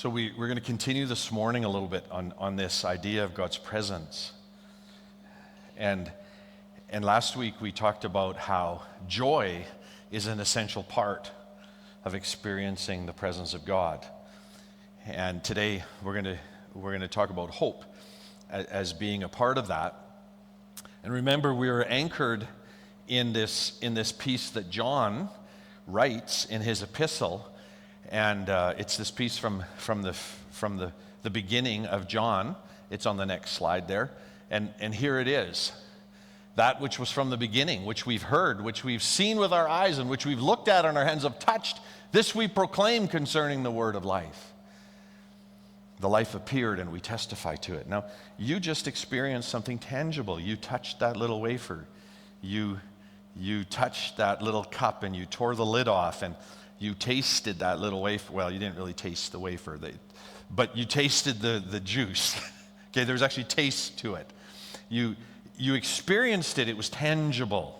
So we're going to continue this morning a little bit on this idea of God's presence. And last week we talked about how joy is an essential part of experiencing the presence of God. And today we're going to talk about hope as being a part of that. And remember, we were anchored in this piece that John writes in his epistle. And it's this piece from the beginning of John. It's on the next slide there. And here it is. That which was from the beginning, which we've heard, which we've seen with our eyes, and which we've looked at and our hands have touched, this we proclaim concerning the word of life. The life appeared and we testify to it. Now, you just experienced something tangible. You touched that little wafer. You touched that little cup and you tore the lid off and you tasted that little wafer. Well, you didn't really taste the wafer, but you tasted the juice. Okay, there's actually taste to it. You experienced it. It was tangible.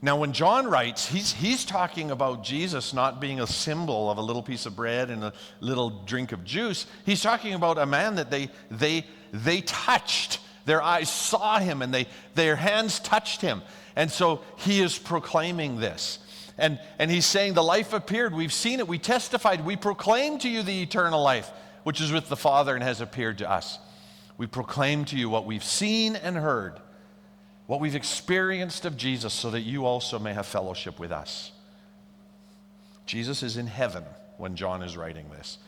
Now, when John writes, he's talking about Jesus not being a symbol of a little piece of bread and a little drink of juice. He's talking about a man that they touched. Their eyes saw him and their hands touched him. And so he is proclaiming this. And he's saying the life appeared. We've seen it. We testified. We proclaim to you the eternal life, which is with the Father and has appeared to us. We proclaim to you what we've seen and heard, what we've experienced of Jesus, so that you also may have fellowship with us. Jesus is in heaven when John is writing this.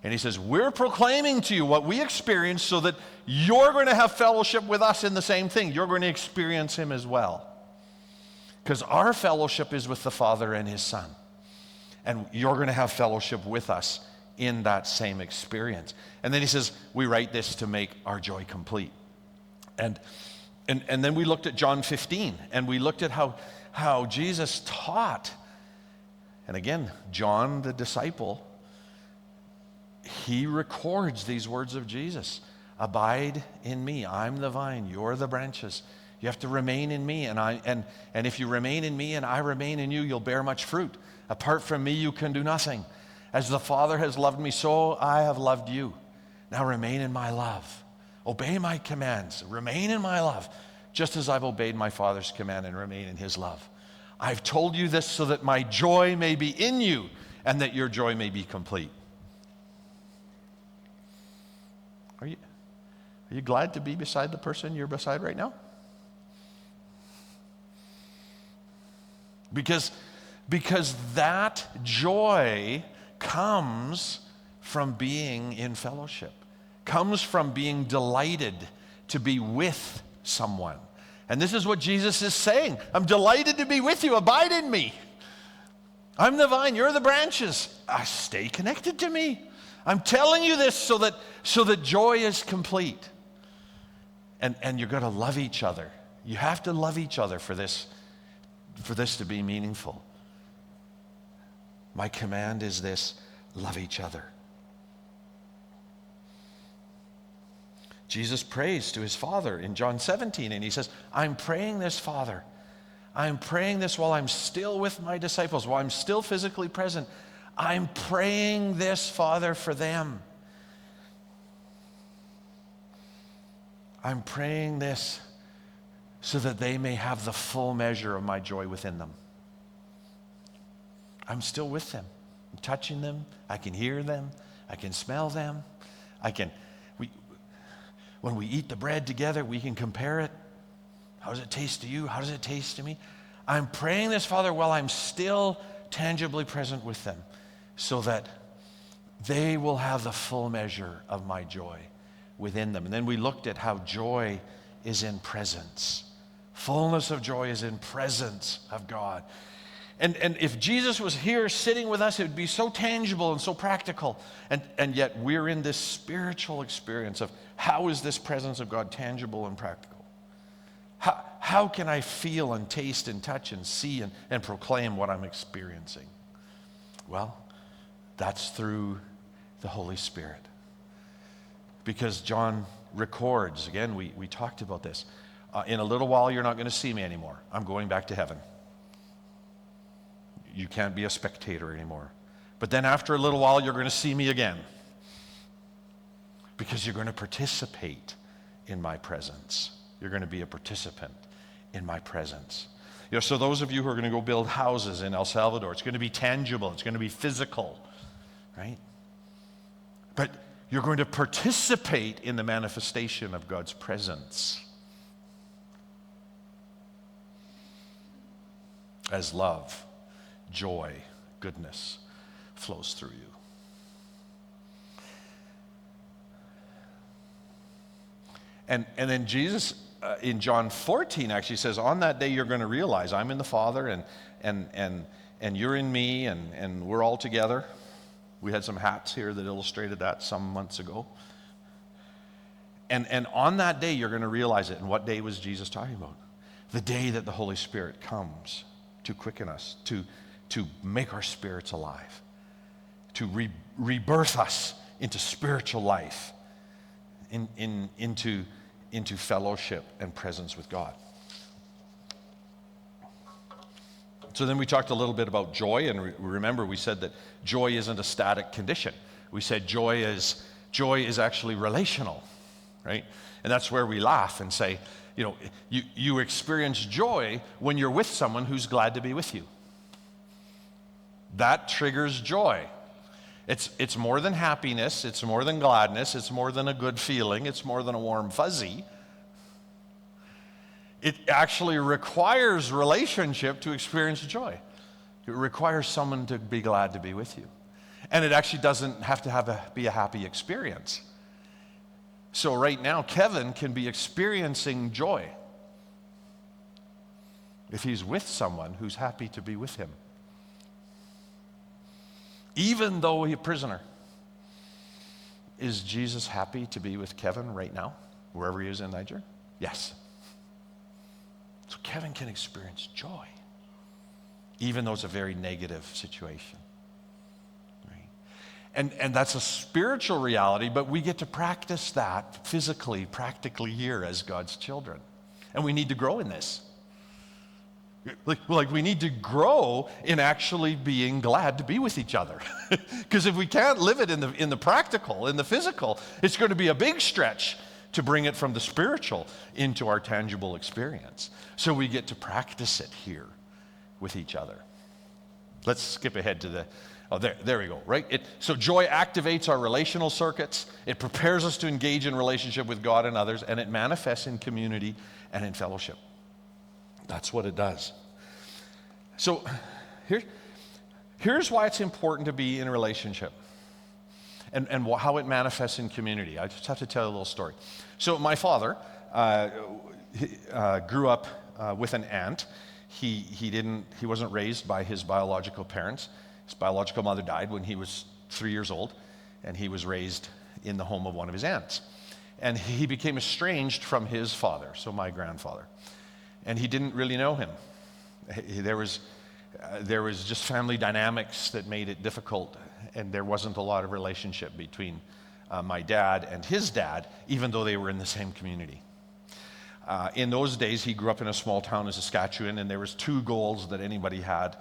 And he says, we're proclaiming to you what we experienced so that you're going to have fellowship with us in the same thing. You're going to experience him as well. Because our fellowship is with the Father and his Son. And you're going to have fellowship with us in that same experience. And then he says, we write this to make our joy complete. And then we looked at John 15, and we looked at how Jesus taught. And again, John, the disciple, he records these words of Jesus. Abide in me. I'm the vine. You're the branches. You have to remain in me, and if you remain in me and I remain in you, you'll bear much fruit. Apart from me, you can do nothing. As the Father has loved me, so I have loved you. Now remain in my love. Obey my commands. Remain in my love, just as I've obeyed my Father's command and remain in his love. I've told you this so that my joy may be in you and that your joy may be complete. Are you glad to be beside the person you're beside right now? Because that joy comes from being in fellowship, comes from being delighted to be with someone. And this is what Jesus is saying. I'm delighted to be with you. Abide in me. I'm the vine. You're the branches. Stay connected to me. I'm telling you this so that joy is complete. And you're going to love each other. You have to love each other for this to be meaningful. My command is this: love each other. Jesus prays to his Father in John 17, and he says, I'm praying this, Father. I'm praying this while I'm still with my disciples, while I'm still physically present. I'm praying this, Father, for them. I'm praying this so that they may have the full measure of my joy within them. I'm still with them. I'm touching them. I can hear them. I can smell them. When we eat the bread together, we can compare it. How does it taste to you? How does it taste to me? I'm praying this, Father, while I'm still tangibly present with them, so that they will have the full measure of my joy within them. And then we looked at how joy is in presence. Fullness of joy is in presence of God. And if Jesus was here sitting with us, it would be so tangible and so practical. And yet we're in this spiritual experience of how is this presence of God tangible and practical? How can I feel and taste and touch and see and proclaim what I'm experiencing? Well, that's through the Holy Spirit. Because John records, again, we talked about this. In a little while, you're not going to see me anymore. I'm going back to heaven. You can't be a spectator anymore. But then after a little while, you're going to see me again. Because you're going to participate in my presence. You're going to be a participant in my presence. You know, so those of you who are going to go build houses in El Salvador, it's going to be tangible, it's going to be physical, right? But you're going to participate in the manifestation of God's presence as love, joy, goodness flows through you. And then Jesus in John 14 actually says, on that day you're going to realize I'm in the Father and you're in me and we're all together. We had some hats here that illustrated that some months ago. And on that day you're going to realize it. And what day was Jesus talking about? The day that the Holy Spirit comes to quicken us, to make our spirits alive, to rebirth us into spiritual life, into fellowship and presence with God. So then we talked a little bit about joy, and remember we said that joy isn't a static condition. We said joy is actually relational, right? And that's where we laugh and say, you know, you experience joy when you're with someone who's glad to be with you. That triggers joy. It's more than happiness, it's more than gladness, it's more than a good feeling, it's more than a warm fuzzy. It actually requires relationship to experience joy. It requires someone to be glad to be with you. And it actually doesn't have to be a happy experience. So right now, Kevin can be experiencing joy if he's with someone who's happy to be with him. Even though he's a prisoner. Is Jesus happy to be with Kevin right now, wherever he is in Niger? Yes. So Kevin can experience joy, even though it's a very negative situation. Right? And that's a spiritual reality, but we get to practice that physically, practically here as God's children. And we need to grow in this. Like we need to grow in actually being glad to be with each other. Because if we can't live it in the practical, in the physical, it's going to be a big stretch to bring it from the spiritual into our tangible experience. So we get to practice it here with each other. Let's skip ahead to there we go, right? So joy activates our relational circuits. It prepares us to engage in relationship with God and others, and it manifests in community and in fellowship. That's what it does. So here's why it's important to be in a relationship and how it manifests in community. I just have to tell you a little story. So my father grew up with an aunt. He wasn't raised by his biological parents. His biological mother died when he was 3 years old, and he was raised in the home of one of his aunts. And he became estranged from his father, so my grandfather. And he didn't really know him. There was just family dynamics that made it difficult, and there wasn't a lot of relationship between my dad and his dad, even though they were in the same community. In those days, he grew up in a small town in Saskatchewan, and there was 2 goals that anybody had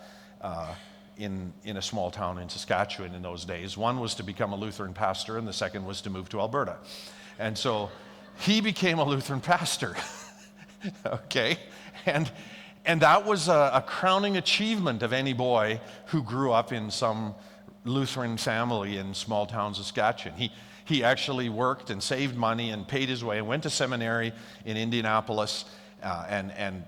in a small town in Saskatchewan in those days. One was to become a Lutheran pastor, and the second was to move to Alberta. And so he became a Lutheran pastor. Okay, and that was a crowning achievement of any boy who grew up in some Lutheran family in small town Saskatchewan. He actually worked and saved money and paid his way and went to seminary in Indianapolis and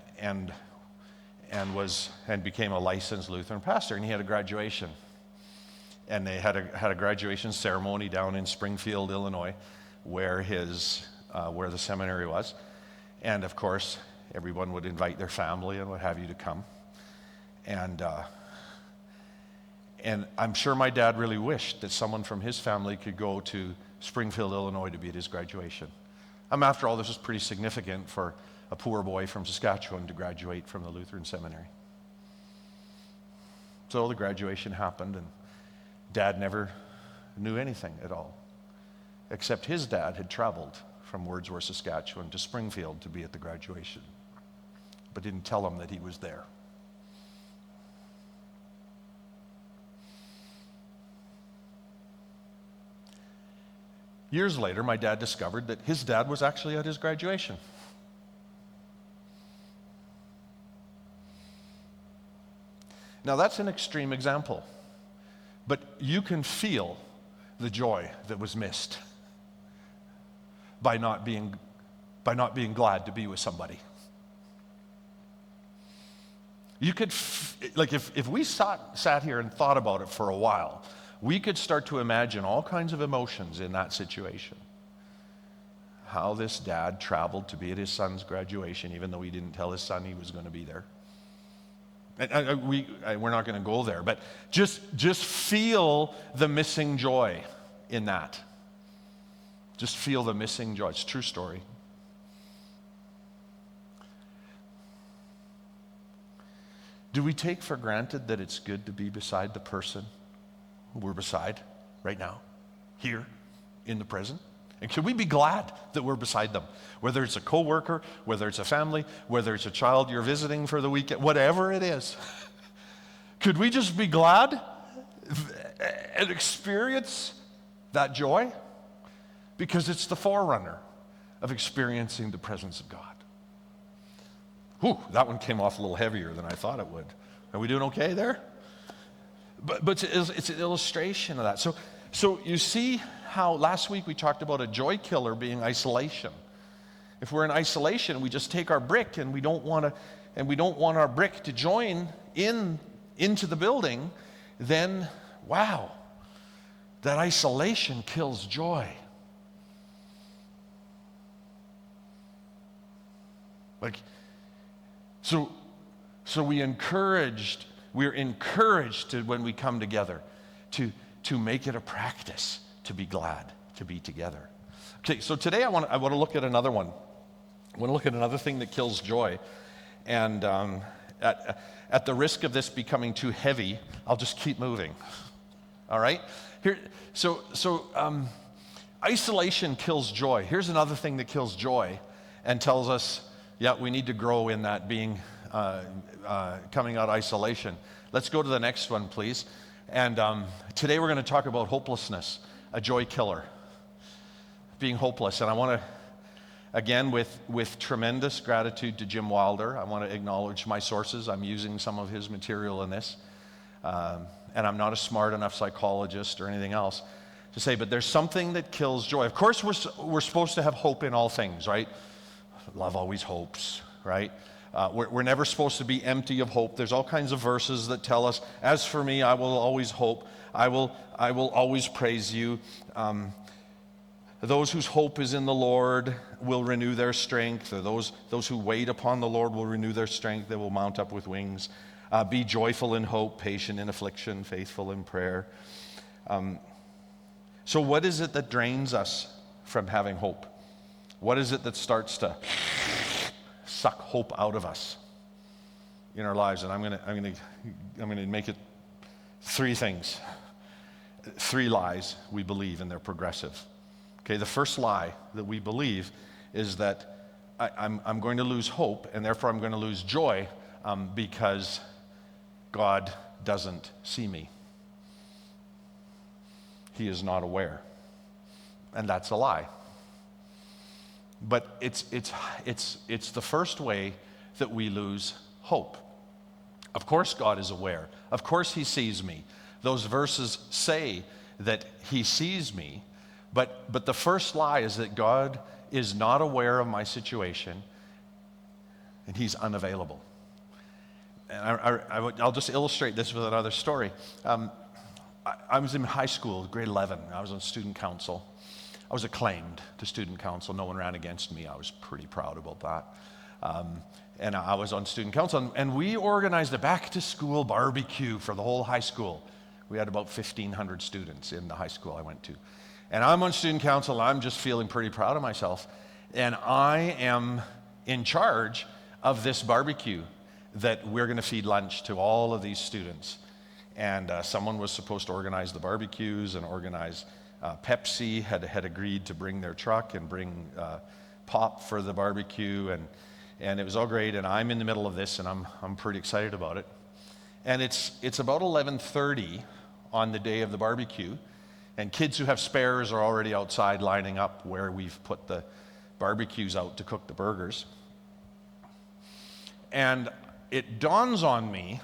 became a licensed Lutheran pastor. And he had a graduation, and they had a graduation ceremony down in Springfield, Illinois, where the seminary was. And of course, everyone would invite their family and what have you to come. And I'm sure my dad really wished that someone from his family could go to Springfield, Illinois to be at his graduation. After all, this was pretty significant for a poor boy from Saskatchewan to graduate from the Lutheran seminary. So the graduation happened, and Dad never knew anything at all, except his dad had traveled from Wordsworth, Saskatchewan to Springfield to be at the graduation, but didn't tell him that he was there. Years later, my dad discovered that his dad was actually at his graduation. Now, that's an extreme example, but you can feel the joy that was missed by not being glad to be with somebody. You could, if we sat here and thought about it for a while, we could start to imagine all kinds of emotions in that situation. How this dad traveled to be at his son's graduation, even though he didn't tell his son he was going to be there. We're not going to go there, but just feel the missing joy in that. Just feel the missing joy. It's a true story. Do we take for granted that it's good to be beside the person we're beside right now, here, in the present? And can we be glad that we're beside them? Whether it's a coworker, whether it's a family, whether it's a child you're visiting for the weekend, whatever it is. Could we just be glad and experience that joy? Because it's the forerunner of experiencing the presence of God. Whew, that one came off a little heavier than I thought it would. Are we doing okay there? But it's an illustration of that. So you see how last week we talked about a joy killer being isolation. If we're in isolation, we just take our brick and we don't want our brick to join into the building, then wow, that isolation kills joy. So we're encouraged to, when we come together, to make it a practice to be glad to be together. Okay, so today I want to look at another one. I want to look at another thing that kills joy. And at the risk of this becoming too heavy, I'll just keep moving. All right? Isolation kills joy. Here's another thing that kills joy and tells us, yeah, we need to grow in that being coming out of isolation. Let's go to the next one, please. And today we're going to talk about hopelessness, a joy killer, being hopeless. And I want to, again, with tremendous gratitude to Jim Wilder, I want to acknowledge my sources. I'm using some of his material in this. And I'm not a smart enough psychologist or anything else to say, but there's something that kills joy. Of course, we're supposed to have hope in all things, right? Love always hopes, right? We're never supposed to be empty of hope. There's all kinds of verses that tell us, as for me, I will always hope. I will always praise you. Those whose hope is in the Lord will renew their strength. Or those who wait upon the Lord will renew their strength. They will mount up with wings. Be joyful in hope, patient in affliction, faithful in prayer. So what is it that drains us from having hope? What is it that starts to suck hope out of us in our lives? And I'm gonna make it three things, three lies we believe, and they're progressive. Okay, the first lie that we believe is that I'm going to lose hope, and therefore I'm going to lose joy because God doesn't see me. He is not aware, and that's a lie. But it's the first way that we lose hope. Of course God is aware. Of course He sees me. Those verses say that He sees me, but the first lie is that God is not aware of my situation and He's unavailable. And I'll just illustrate this with another story. I was in high school, grade 11. I was on student council. I was acclaimed to student council. No one ran against me. I was pretty proud about that. And I was on student council, and we organized a back-to-school barbecue for the whole high school. We had about 1,500 students in the high school I went to. And I'm on student council, and I'm just feeling pretty proud of myself. And I am in charge of this barbecue that we're going to feed lunch to all of these students. And someone was supposed to organize the barbecues and organize Pepsi had agreed to bring their truck and bring pop for the barbecue, and it was all great. And I'm in the middle of this, and I'm pretty excited about it. And it's about 11:30 on the day of the barbecue, And kids who have spares are already outside lining up where we've put the barbecues out to cook the burgers. And it dawns on me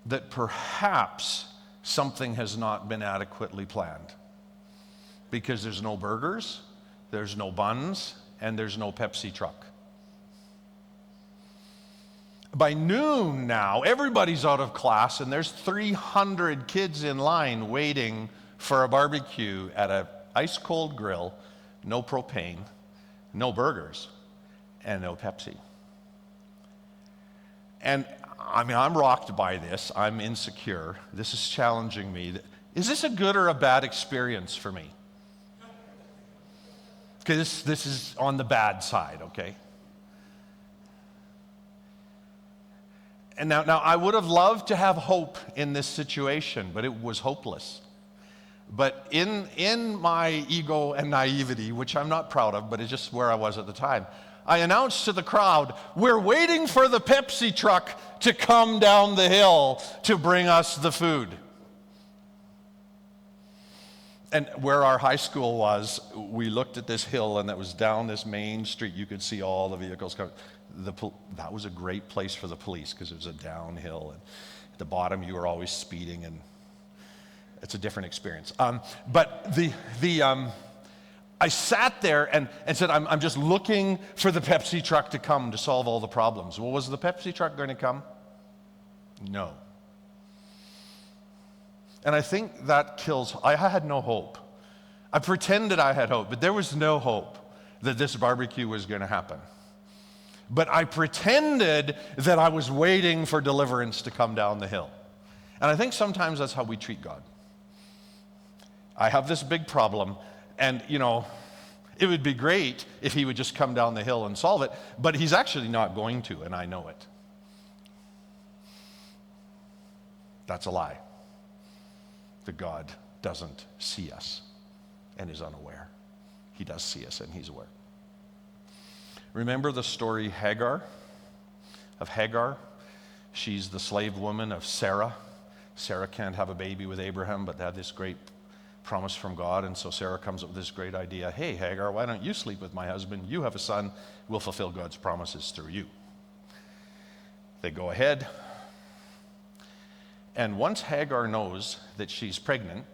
that perhaps something has not been adequately planned, because there's no burgers, there's no buns, and there's no Pepsi truck. By noon now, everybody's out of class, and there's 300 kids in line waiting for a barbecue at an ice-cold grill, no propane, no burgers, and no Pepsi. And I mean, I'm rocked by this. I'm insecure. This is challenging me. Is this a good or a bad experience for me? Because this is on the bad side, okay? And now I would have loved to have hope in this situation, but it was hopeless. But in my ego and naivety, which I'm not proud of, but it's just where I was at the time, I announced to the crowd, we're waiting for the Pepsi truck to come down the hill to bring us the food. And where our high school was, we looked at this hill, and that was down this main street. You could see all the vehicles coming. That was a great place for the police, because it was a downhill, and at the bottom you were always speeding, and it's a different experience. But I sat there and said, I'm just looking for the Pepsi truck to come to solve all the problems. Well, was the Pepsi truck going to come? No. And I think that kills. I had no hope. I pretended I had hope, but there was no hope that this barbecue was going to happen. But I pretended that I was waiting for deliverance to come down the hill. And I think sometimes that's how we treat God. I have this big problem, and, it would be great if he would just come down the hill and solve it, but he's actually not going to, and I know it. That's a lie. That God doesn't see us and is unaware. He does see us, and he's aware. Remember the story of Hagar? She's the slave woman of Sarah. Sarah can't have a baby with Abraham, but they had this great promise from God, and so Sarah comes up with this great idea. Hey, Hagar, why don't you sleep with my husband? You have a son. We'll fulfill God's promises through you. They go ahead, and once Hagar knows that she's pregnant,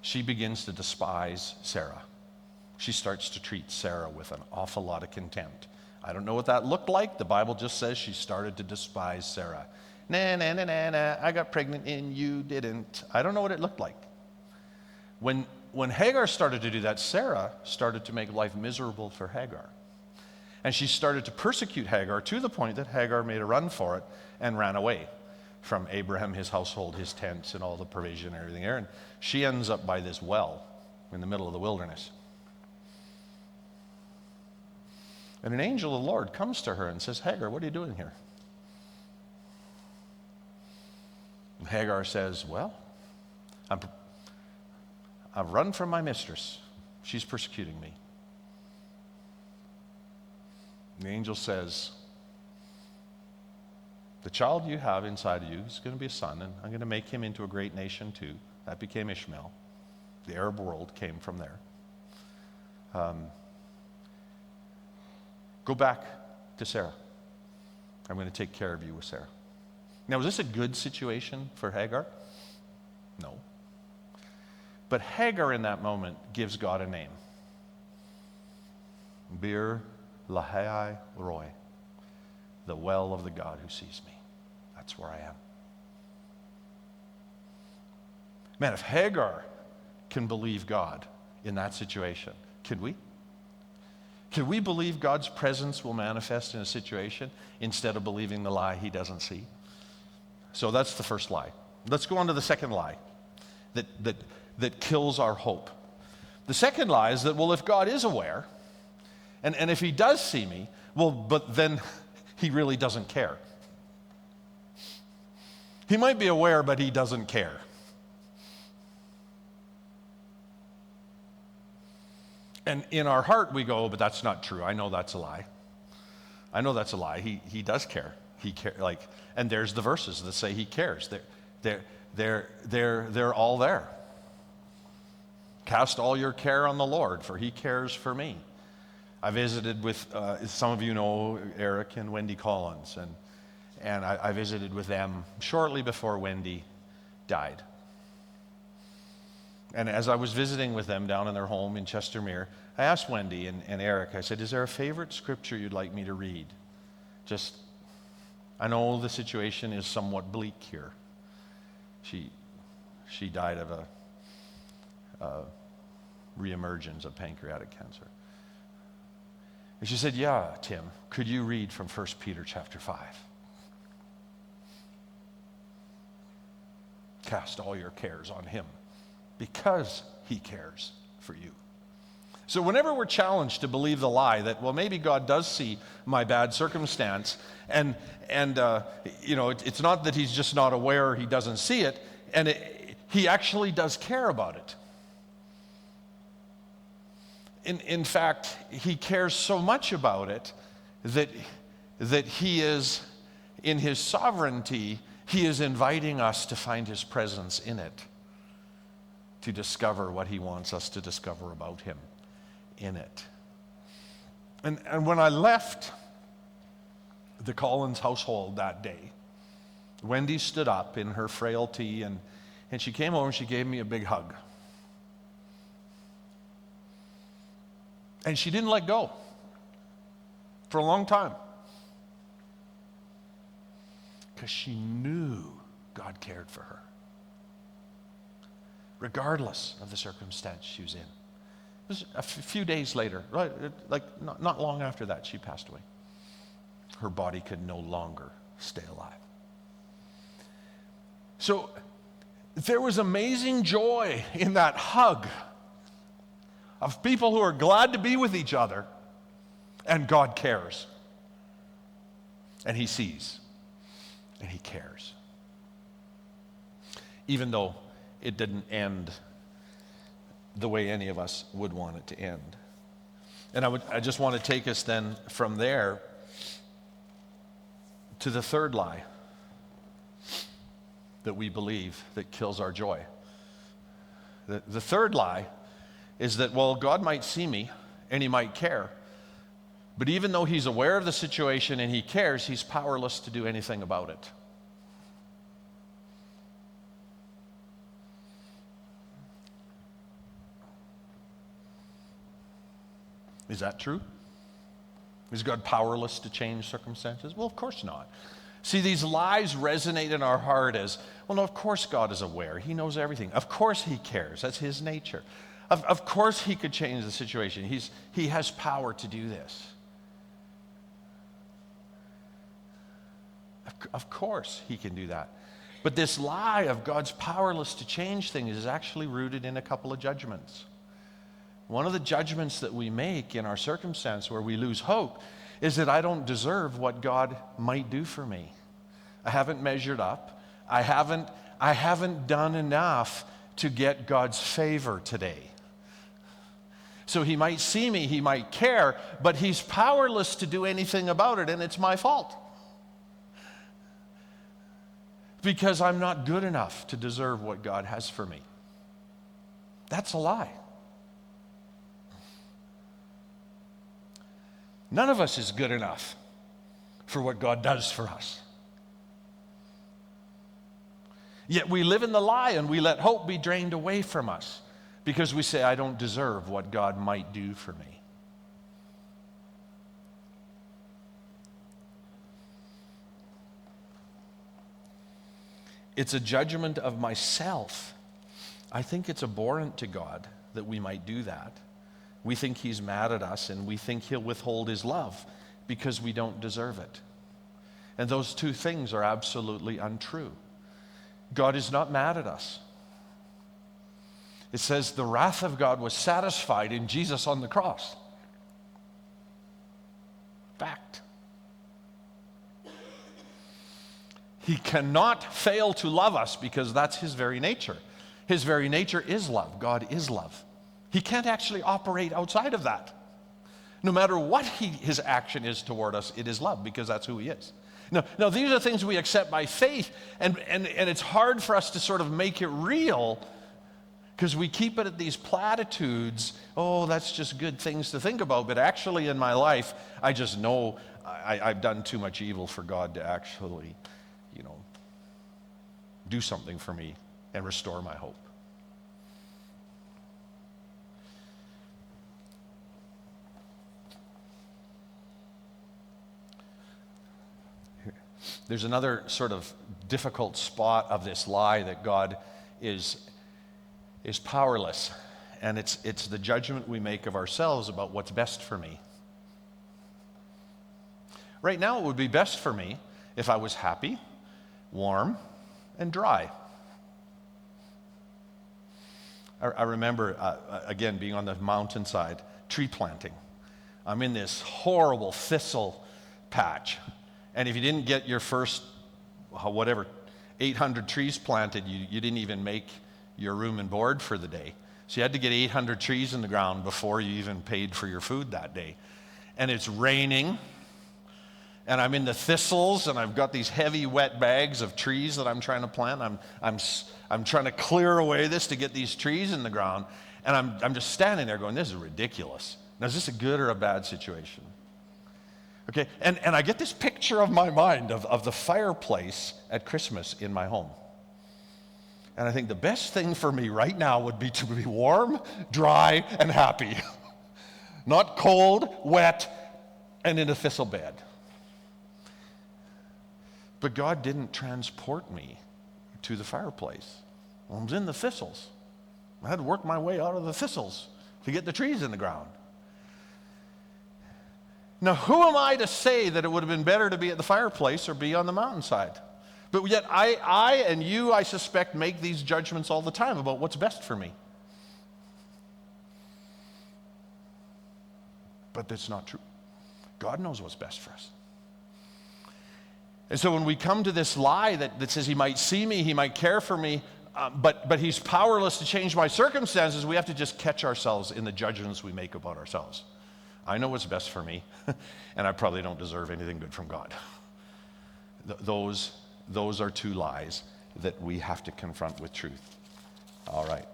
she begins to despise Sarah. She starts to treat Sarah with an awful lot of contempt. I don't know what that looked like. The Bible just says she started to despise Sarah. Nah, I got pregnant and you didn't. I don't know what it looked like. When Hagar started to do that, Sarah started to make life miserable for Hagar. And she started to persecute Hagar to the point that Hagar made a run for it and ran away from Abraham, his household, his tents, and all the provision and everything there. And she ends up by this well in the middle of the wilderness. And an angel of the Lord comes to her and says, Hagar, what are you doing here? And Hagar says, well, I've run from my mistress. She's persecuting me. And the angel says, the child you have inside of you is going to be a son, and I'm going to make him into a great nation too. That became Ishmael. The Arab world came from there. Go back to Sarah. I'm going to take care of you with Sarah. Now, was this a good situation for Hagar? No. But Hagar in that moment gives God a name. Bir Lahai Roy, the well of the God who sees me. That's where I am. Man, if Hagar can believe God in that situation, can we? Can we believe God's presence will manifest in a situation instead of believing the lie he doesn't see? So that's the first lie. Let's go on to the second lie that kills our hope. The second lie is that, well, if God is aware, and if he does see me, well, but then he really doesn't care. He might be aware, but he doesn't care. And in our heart we go, but that's not true. I know that's a lie. I know that's a lie. He does care. And there's the verses that say he cares. They're all there. Cast all your care on the Lord, for he cares for me. I visited with, some of you know Eric and Wendy Collins, and I visited with them shortly before Wendy died. And as I was visiting with them down in their home in Chestermere, I asked Wendy and Eric, I said, is there a favorite scripture you'd like me to read? Just, I know the situation is somewhat bleak here. She died of a reemergence of pancreatic cancer. And she said, yeah, Tim, could you read from 1 Peter chapter 5? Cast all your cares on him, because he cares for you. So whenever we're challenged to believe the lie that, well, maybe God does see my bad circumstance, and it's not that he's just not aware or he doesn't see it, and he actually does care about it. In fact, he cares so much about it that he is, in his sovereignty, he is inviting us to find his presence in it, to discover what he wants us to discover about him in it. And when I left the Collins household that day, Wendy stood up in her frailty and she came over and she gave me a big hug. And she didn't let go for a long time, because she knew God cared for her, regardless of the circumstance she was in. It was a few days later, right, like not long after that, she passed away. Her body could no longer stay alive. So there was amazing joy in that hug of people who are glad to be with each other, and God cares, and he sees, and he cares. Even though it didn't end the way any of us would want it to end. And I just want to take us then from there to the third lie that we believe that kills our joy. The third lie is that, well, God might see me and he might care, but even though he's aware of the situation and he cares, he's powerless to do anything about it. Is that true? Is God powerless to change circumstances? Well, of course not. See, these lies resonate in our heart as, well, no, of course God is aware. He knows everything. Of course he cares. That's his nature. Of course he could change the situation. He has power to do this. Of course he can do that. But this lie of God's powerless to change things is actually rooted in a couple of judgments. One of the judgments that we make in our circumstance where we lose hope is that I don't deserve what God might do for me. I haven't measured up. I haven't done enough to get God's favor today. So he might see me, he might care, but he's powerless to do anything about it, and it's my fault. Because I'm not good enough to deserve what God has for me. That's a lie. None of us is good enough for what God does for us. Yet we live in the lie and we let hope be drained away from us because we say, I don't deserve what God might do for me. It's a judgment of myself. I think it's abhorrent to God that we might do that. We think he's mad at us and we think he'll withhold his love because we don't deserve it. And those two things are absolutely untrue. God is not mad at us. It says the wrath of God was satisfied in Jesus on the cross. Fact. He cannot fail to love us because that's his very nature. His very nature is love. God is love. He can't actually operate outside of that. No matter what his action is toward us, it is love because that's who he is. No, these are things we accept by faith, and it's hard for us to sort of make it real because we keep it at these platitudes. Oh, that's just good things to think about. But actually in my life, I just know I've done too much evil for God to actually, do something for me and restore my hope. There's another sort of difficult spot of this lie that God is powerless, and it's the judgment we make of ourselves about what's best for me. Right now, it would be best for me if I was happy, warm, and dry. I remember, again, being on the mountainside, tree planting. I'm in this horrible thistle patch. And if you didn't get your first, 800 trees planted, you didn't even make your room and board for the day. So you had to get 800 trees in the ground before you even paid for your food that day. And it's raining, and I'm in the thistles, and I've got these heavy, wet bags of trees that I'm trying to plant. I'm trying to clear away this to get these trees in the ground, and I'm just standing there going, this is ridiculous. Now, is this a good or a bad situation? Okay, and I get this picture of my mind of the fireplace at Christmas in my home. And I think the best thing for me right now would be to be warm, dry, and happy. Not cold, wet, and in a thistle bed. But God didn't transport me to the fireplace. I was in the thistles. I had to work my way out of the thistles to get the trees in the ground. Now, who am I to say that it would have been better to be at the fireplace or be on the mountainside? But yet I and you, I suspect, make these judgments all the time about what's best for me. But that's not true. God knows what's best for us. And so when we come to this lie that says he might see me, he might care for me, but he's powerless to change my circumstances, we have to just catch ourselves in the judgments we make about ourselves. I know what's best for me, and I probably don't deserve anything good from God. Those are two lies that we have to confront with truth. All right.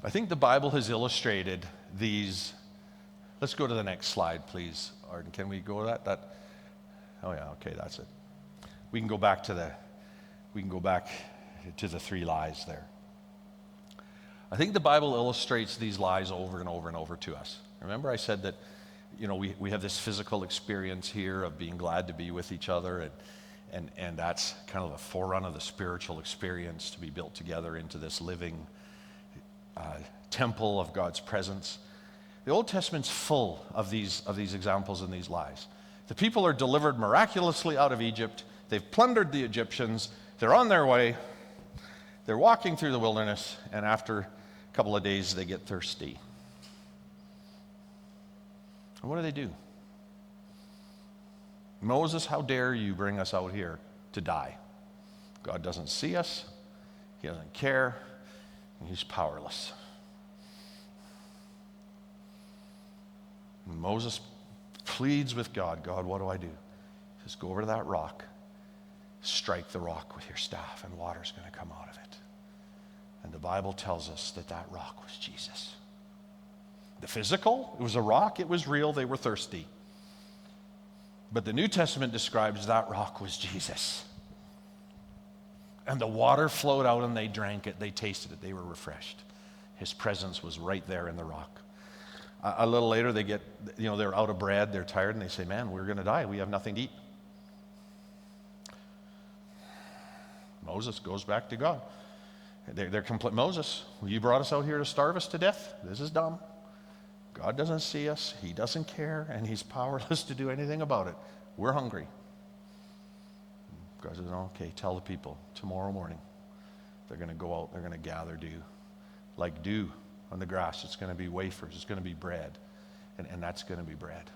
I think the Bible has illustrated these. Let's go to the next slide, please. Arden, can we go to that? Oh yeah, okay, that's it. We can go back to the three lies there. I think the Bible illustrates these lies over and over and over to us. Remember I said that, we have this physical experience here of being glad to be with each other, and that's kind of the forerunner of the spiritual experience to be built together into this living temple of God's presence. The Old Testament's full of these examples and these lies. The people are delivered miraculously out of Egypt. They've plundered the Egyptians. They're on their way. They're walking through the wilderness, and after a couple of days, they get thirsty. And what do? Moses, how dare you bring us out here to die? God doesn't see us. He doesn't care. And he's powerless. And Moses pleads with God, God, what do I do? He says, go over to that rock, strike the rock with your staff, and water's going to come out of it. And the Bible tells us that rock was Jesus. The physical, it was a rock, it was real, they were thirsty. But the New Testament describes that rock was Jesus. And the water flowed out and they drank it, they tasted it, they were refreshed. His presence was right there in the rock. A little later they get, they're out of bread, they're tired, and they say, man, we're going to die, we have nothing to eat. Moses goes back to God. They're complete. Moses, you brought us out here to starve us to death? This is dumb. God doesn't see us, he doesn't care, and he's powerless to do anything about it. We're hungry. God says, okay, tell the people, tomorrow morning, they're going to go out, they're going to gather dew. Like dew on the grass, it's going to be wafers, it's going to be bread, and that's going to be bread.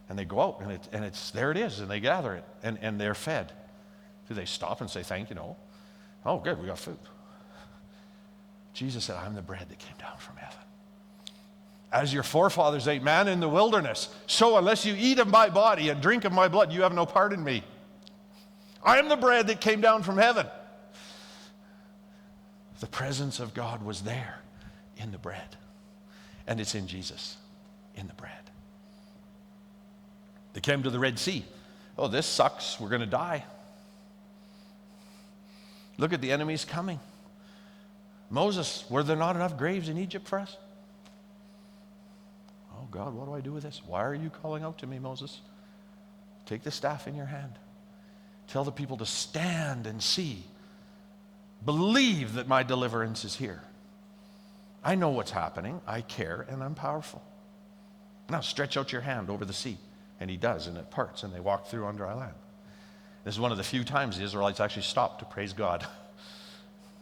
And they go out, and it's there it is, and they gather it, and they're fed. Do they stop and say thank you? No. Oh, good, we got food. Jesus said, I'm the bread that came down from heaven. As your forefathers ate manna in the wilderness, so unless you eat of my body and drink of my blood, you have no part in me. I am the bread that came down from heaven. The presence of God was there in the bread. And it's in Jesus, in the bread. They came to the Red Sea. Oh, this sucks. We're going to die. Look at the enemies coming. Moses, were there not enough graves in Egypt for us? Oh, God, what do I do with this? Why are you calling out to me, Moses? Take the staff in your hand. Tell the people to stand and see. Believe that my deliverance is here. I know what's happening. I care, and I'm powerful. Now stretch out your hand over the sea. And he does, and it parts, and they walk through on dry land. This is one of the few times the Israelites actually stop to praise God.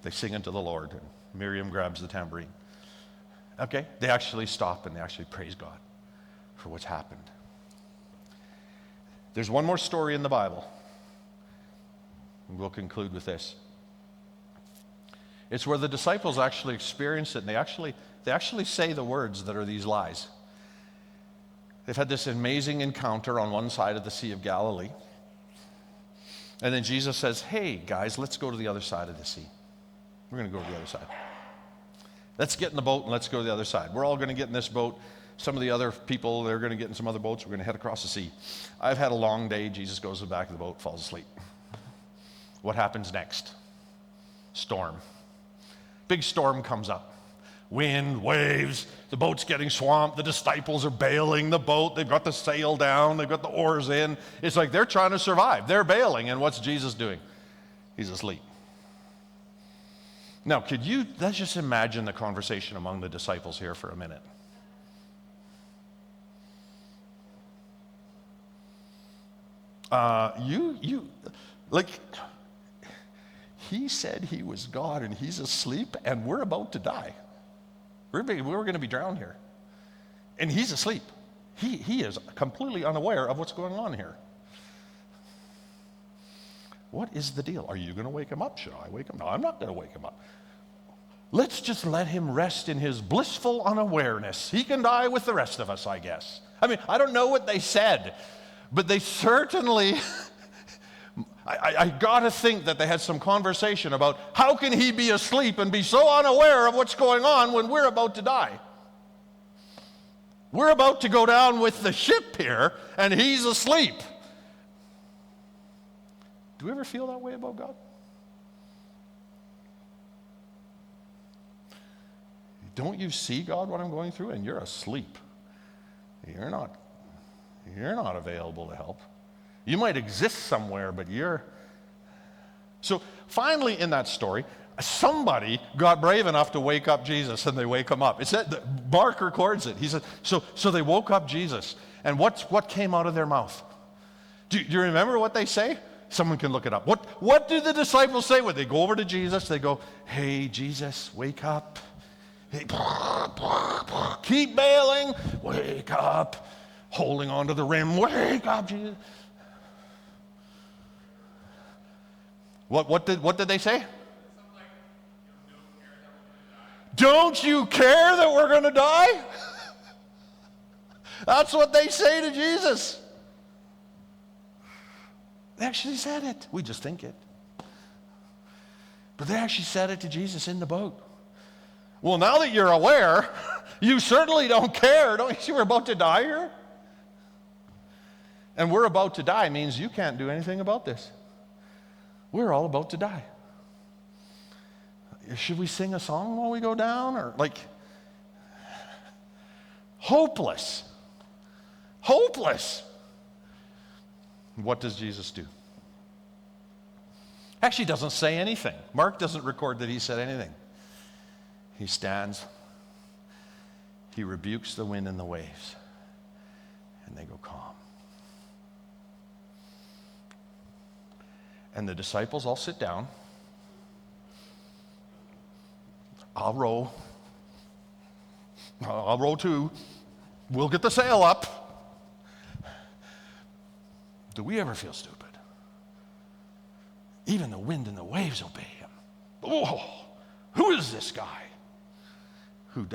They sing unto the Lord, and Miriam grabs the tambourine. Okay, they actually stop and they actually praise God for what's happened. There's one more story in the Bible. And we'll conclude with this. It's where the disciples actually experience it, and they actually say the words that are these lies. They've had this amazing encounter on one side of the Sea of Galilee. And then Jesus says, hey, guys, let's go to the other side of the sea. We're going to go to the other side. Let's get in the boat and let's go to the other side. We're all going to get in this boat. Some of the other people, they're going to get in some other boats. We're going to head across the sea. I've had a long day. Jesus goes to the back of the boat, falls asleep. What happens next? Storm. Big storm comes up. Wind, waves, the boat's getting swamped. The disciples are bailing the boat. They've got the sail down. They've got the oars in. It's like they're trying to survive. They're bailing. And what's Jesus doing? He's asleep. Now, let's just imagine the conversation among the disciples here for a minute. He said he was God and he's asleep and we're about to die. We're going to be drowned here. And he's asleep. He is completely unaware of what's going on here. What is the deal? Are you going to wake him up? Should I wake him? No, I'm not going to wake him up. Let's just let him rest in his blissful unawareness. He can die with the rest of us, I guess. I mean, I don't know what they said, but they certainly, I got to think that they had some conversation about how can he be asleep and be so unaware of what's going on when we're about to die? We're about to go down with the ship here, and he's asleep. Do we ever feel that way about God? Don't you see, God, what I'm going through? And you're asleep. You're not available to help. You might exist somewhere, but you're... So finally in that story, somebody got brave enough to wake up Jesus, and they wake him up. It said, Mark records it. He said, so they woke up Jesus, and what came out of their mouth? Do you remember what they say? Someone can look it up. What do the disciples say when they go over to Jesus? They go, hey, Jesus, wake up. Hey, keep bailing. Wake up. Holding onto the rim. Wake up, Jesus. What did they say? Don't you care that we're going to die? That's what they say to Jesus. They actually said it. We just think it. But they actually said it to Jesus in the boat. Well, now that you're aware, you certainly don't care. Don't you see we're about to die here? And we're about to die means you can't do anything about this. We're all about to die. Should we sing a song while we go down? Or hopeless. Hopeless. What does Jesus do? Actually doesn't say anything. Mark doesn't record that he said anything. He stands. He rebukes the wind and the waves. And they go calm. And the disciples all sit down. I'll row. I'll row too. We'll get the sail up. Do we ever feel stupid? Even the wind and the waves obey him. Oh, who is this guy who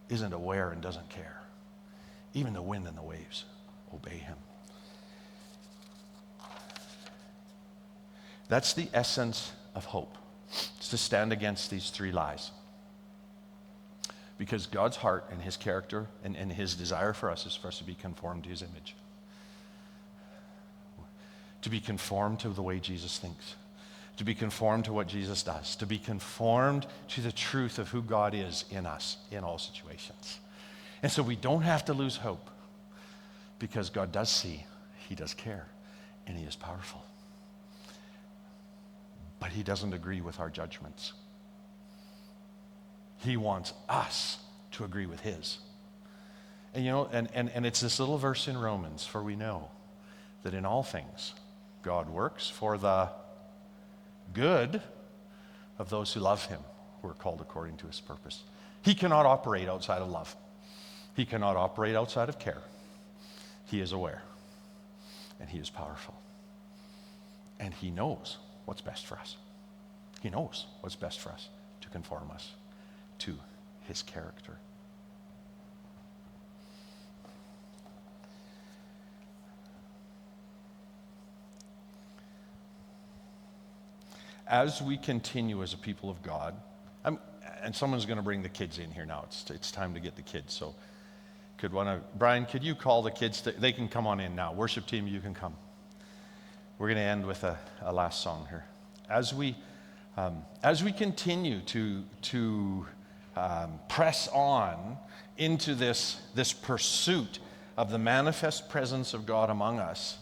isn't aware and doesn't care? Even the wind and the waves obey him. That's the essence of hope. It's to stand against these three lies. Because God's heart and his character and his desire for us is for us to be conformed to his image. To be conformed to the way Jesus thinks. To be conformed to what Jesus does. To be conformed to the truth of who God is in us in all situations. And so we don't have to lose hope. Because God does see, he does care, and he is powerful. But he doesn't agree with our judgments. He wants us to agree with his. And and it's this little verse in Romans, for we know that in all things God works for the good of those who love him, who are called according to his purpose. He cannot operate outside of love. He cannot operate outside of care. He is aware, and he is powerful. And he knows what's best for us. He knows what's best for us to conform us to his character. As we continue as a people of God, and someone's going to bring the kids in here now. It's time to get the kids. So, Brian, could you call the kids? They can come on in now. Worship team, you can come. We're going to end with a last song here. As we continue to press on into this pursuit of the manifest presence of God among us,